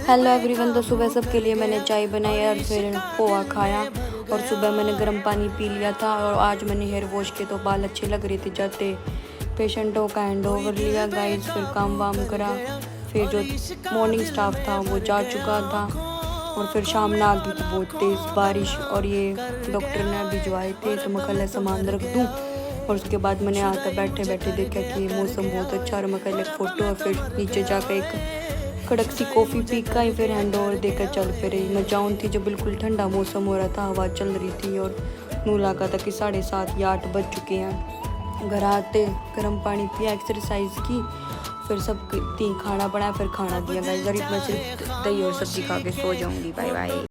Hello everyone. तो सुबह सबके लिए मैंने चाय बनाई और फिर पोहा खाया और सुबह मैंने गर्म पानी पी लिया था। और आज मैंने हेयर वॉश किए तो बाल अच्छे लग रहे थे। जाते पेशेंटों का हैंड ओवर लिया गाइस, फिर काम वाम करा। फिर जो मॉर्निंग स्टाफ था वो जा चुका था और फिर शाम में आ गई थी बहुत तेज़ बारिश और ये डॉक्टर ने भिजवाए थे तो मैं कल सामान रख दूँ। और उसके बाद मैंने आता बैठे बैठे देखा कि मौसम बहुत अच्छा और मैं कल एक फ़ोटो और फिर नीचे जाकर एक कड़क सी कॉफ़ी पी का ही फिर हैंड ओवर देकर चल फिर मैं जाऊँ थी। जब बिल्कुल ठंडा मौसम हो रहा था, हवा चल रही थी और नू लगा था कि 7:30 या 8 बज चुके हैं। घर आते गर्म पानी पिया, एक्सरसाइज की, फिर सब खाना बनाया, फिर खाना दिया गाइस। गरीब मैं सिर्फ दही और सब्जी खा के सो जाऊँगी। Bye bye.